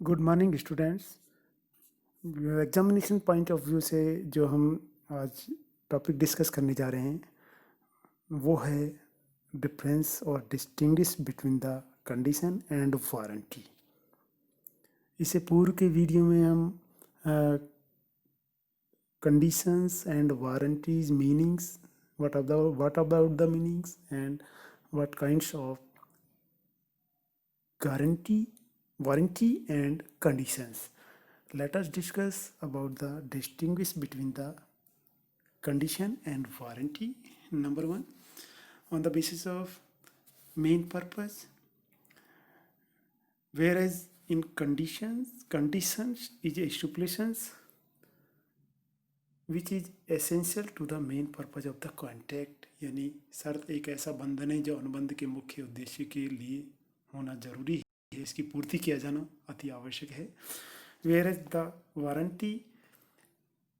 Good morning students. Examination point of view से जो हम आज टॉपिक डिस्कस करने जा रहे हैं वो है डिफरेंस और distinguish between the condition and warranty. इससे पूर्व के वीडियो में हम conditions and warranties meanings, what about the meanings and what kinds of guarantee, warranty and conditions. Let us discuss about the distinguish between the condition and warranty. Number one, on the basis of main purpose, whereas in conditions is a stipulations which is essential to the main purpose of the contract। यानी शर्त एक ऐसा बंधन है जो अनुबंध के मुख्य उद्देश्य के लिए होना जरूरी है, इसकी पूर्ति किया जाना अति आवश्यक है। whereas the warranty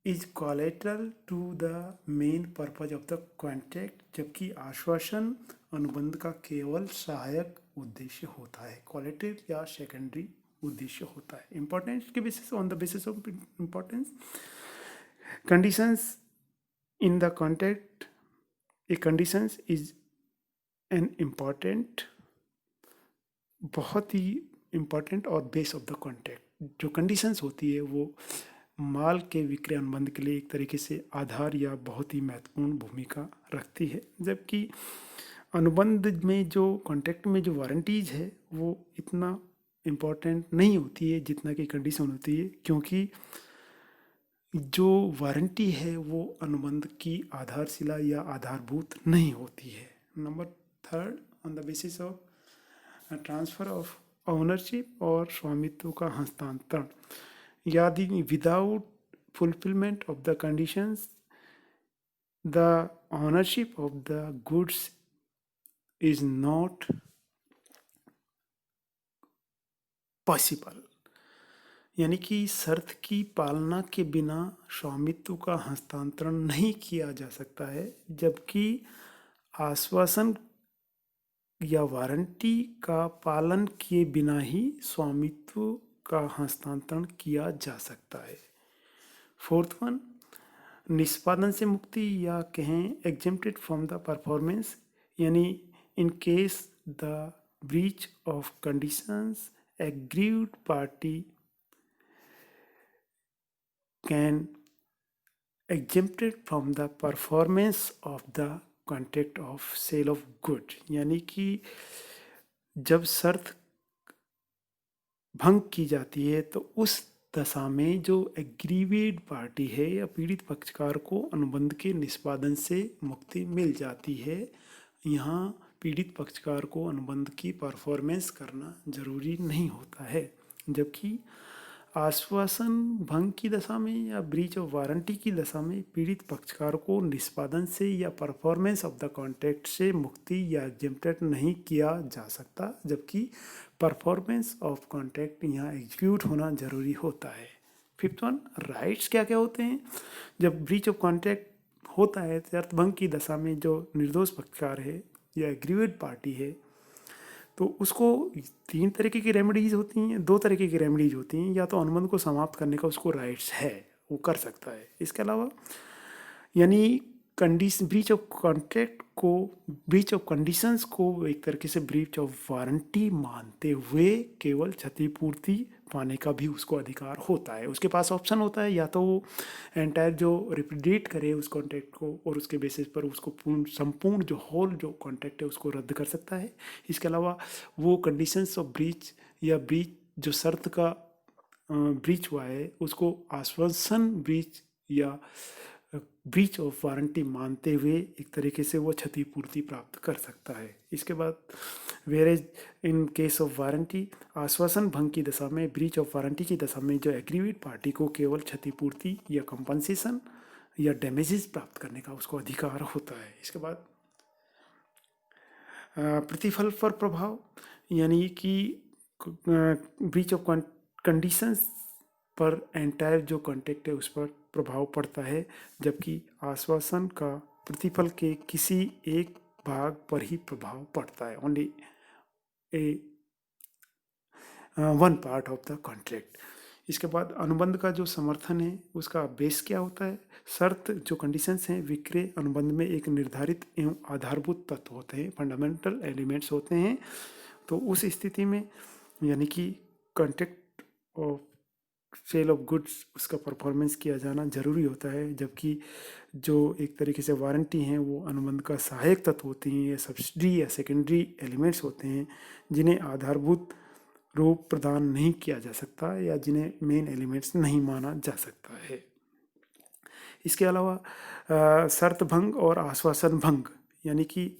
is collateral to the main purpose of the contract, जबकि आश्वासन अनुबंध का केवल सहायक उद्देश्य होता है, कोलेटरल या सेकेंडरी उद्देश्य होता है। इंपॉर्टेंस के basis on the basis of importance conditions in the contract, A conditions is an important, बहुत ही इम्पॉर्टेंट और बेस ऑफ द कॉन्ट्रैक्ट। जो कंडीशंस होती है वो माल के विक्रय अनुबंध के लिए एक तरीके से आधार या बहुत ही महत्वपूर्ण भूमिका रखती है, जबकि अनुबंध में जो कॉन्ट्रैक्ट में जो वारंटीज है वो इतना इम्पोर्टेंट नहीं होती है जितना कि कंडीशन होती है, क्योंकि जो वारंटी है वो अनुबंध की आधारशिला या आधारभूत नहीं होती है। Number third, on the basis of transfer of ownership और स्वामित्व का हस्तांतरण, यदि without fulfilment of the conditions the ownership of the goods is not possible. यानी कि शर्त की पालना के बिना स्वामित्व का हस्तांतरण नहीं किया जा सकता है, जबकि आश्वासन या वारंटी का पालन किए बिना ही स्वामित्व का हस्तांतरण किया जा सकता है। फोर्थ वन, निष्पादन से मुक्ति या कहें एग्जेम्प्टेड फ्रॉम द परफॉर्मेंस, यानी in case the breach of conditions aggrieved party can exempted from the performance of the contract of sale of good। यानी कि जब शर्त भंग की जाती है तो उस दशा में जो एग्रीवेड पार्टी है या पीड़ित पक्षकार को अनुबंध के निष्पादन से मुक्ति मिल जाती है। यहाँ पीड़ित पक्षकार को अनुबंध की परफॉर्मेंस करना जरूरी नहीं होता है, जबकि आश्वासन भंग की दशा में या ब्रीच ऑफ वारंटी की दशा में पीड़ित पक्षकार को निष्पादन से या परफॉर्मेंस ऑफ द कॉन्ट्रैक्ट से मुक्ति या एग्जेम्प्टेड नहीं किया जा सकता, जबकि परफॉर्मेंस ऑफ कॉन्ट्रैक्ट यहाँ एग्जीक्यूट होना जरूरी होता है। फिफ्थ वन, राइट्स क्या क्या होते हैं। जब ब्रीच ऑफ कॉन्ट्रैक्ट होता है, शर्त भंग की दशा में जो निर्दोष पक्षकार है या एग्रीवेड पार्टी है तो उसको तीन तरीके की रेमेडीज होती हैं, दो तरीके की रेमेडीज होती हैं। या तो अनुबंध को समाप्त करने का उसको राइट्स है, वो कर सकता है। इसके अलावा यानी कंडीशन ब्रीच ऑफ कॉन्ट्रैक्ट को, ब्रीच ऑफ कंडीशंस को एक तरीके से ब्रीच ऑफ वारंटी मानते हुए केवल क्षतिपूर्ति पाने का भी उसको अधिकार होता है। उसके पास ऑप्शन होता है, या तो वो एंटायर जो रिप्रेडिएट करे उस कॉन्ट्रैक्ट को और उसके बेसिस पर उसको संपूर्ण जो होल जो कॉन्ट्रैक्ट है उसको रद्द कर सकता है। इसके अलावा वो कंडीशंस ऑफ ब्रीच या ब्रीच जो शर्त का ब्रीच हुआ है उसको आश्वासन ब्रीच या ब्रीच ऑफ वारंटी मानते हुए एक तरीके से वो क्षतिपूर्ति प्राप्त कर सकता है। इसके बाद वेरेज इन केस ऑफ वारंटी, आश्वासन भंग की दशा में, ब्रीच ऑफ वारंटी की दशा में जो एग्रीवेड पार्टी को केवल क्षतिपूर्ति या कंपनसेशन या डैमेजेस प्राप्त करने का उसको अधिकार होता है। इसके बाद प्रतिफल पर प्रभाव, यानी कि ब्रीच ऑफ कंडीशंस पर एंटायर जो कॉन्ट्रैक्ट है उस पर प्रभाव पड़ता है, जबकि आश्वासन का प्रतिफल के किसी एक भाग पर ही प्रभाव पड़ता है। Only A one part of the contract. इसके बाद अनुबंध का जो समर्थन है उसका बेस क्या होता है? शर्त जो कंडीशंस हैं विक्रय अनुबंध में एक निर्धारित एवं आधारभूत तत्व होते हैं, फंडामेंटल एलिमेंट्स होते हैं। तो उस स्थिति में यानी कि contract of sale of goods उसका परफॉर्मेंस किया जाना जरूरी होता है, जबकि जो एक तरीके से वारंटी हैं वो अनुबंध का सहायक तत्व होती हैं या सब्सिडी या सेकेंडरी एलिमेंट्स होते हैं जिन्हें आधारभूत रूप प्रदान नहीं किया जा सकता या जिन्हें मेन एलिमेंट्स नहीं माना जा सकता है। इसके अलावा शर्त भंग और आश्वासन भंग यानी कि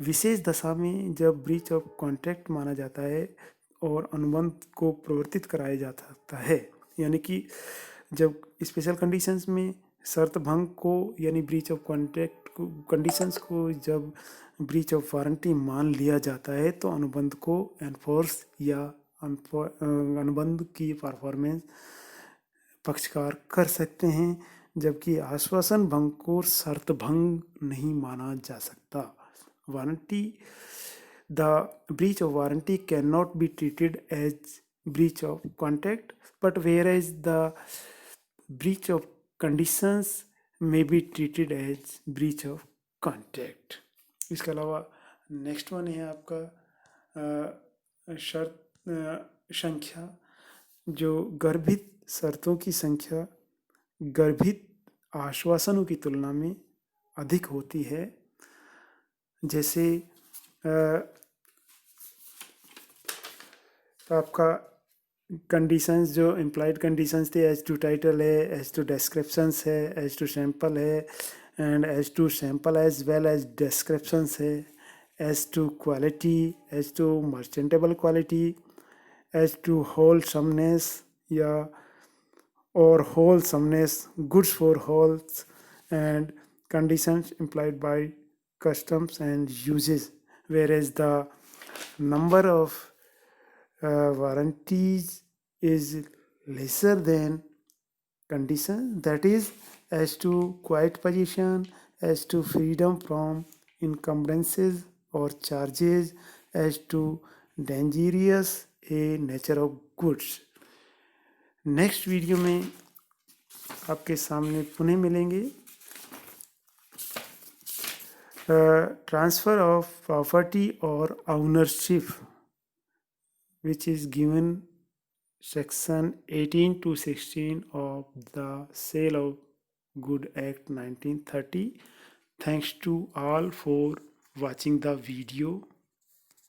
विशेष दशा में जब ब्रीच ऑफ कॉन्ट्रैक्ट माना जाता है और अनुबंध को प्रवर्तित कराया जाता है, यानी कि जब स्पेशल कंडीशंस में शर्त भंग को यानी ब्रीच ऑफ कॉन्ट्रैक्ट कंडीशंस को जब ब्रीच ऑफ वारंटी मान लिया जाता है तो अनुबंध को एनफोर्स या अनुबंध की परफॉर्मेंस पक्षकार कर सकते हैं, जबकि आश्वासन भंग को शर्त भंग नहीं माना जा सकता। Warranty the breach of warranty cannot be treated as breach of contract, but whereas the breach of conditions may be treated as breach of contract। इसके अलावा नेक्स्ट वन है आपका शर्त संख्या, जो गर्भित शर्तों की संख्या गर्भित आश्वासनों की तुलना में अधिक होती है। जैसे तो आपका कंडीशंस जो इम्प्लाइड कंडीशंस थे एज टू टाइटल है, एज टू डिस्क्रिप्शंस है, एज टू सैंपल है and as to sample as well as descriptions है, as to quality, as to merchantable quality, as to wholesomeness या और wholesomeness, goods for holes, and conditions implied by customs and uses, whereas the number of warranties is lesser than conditions, that is as to quiet position, as to freedom from encumbrances or charges, as to dangerous a nature of goods। Next video में आपके सामने पुनः मिलेंगे transfer of property और ownership which is given section 18 to 16 of the Sale of Good Act 1930। Thanks to all for watching the video।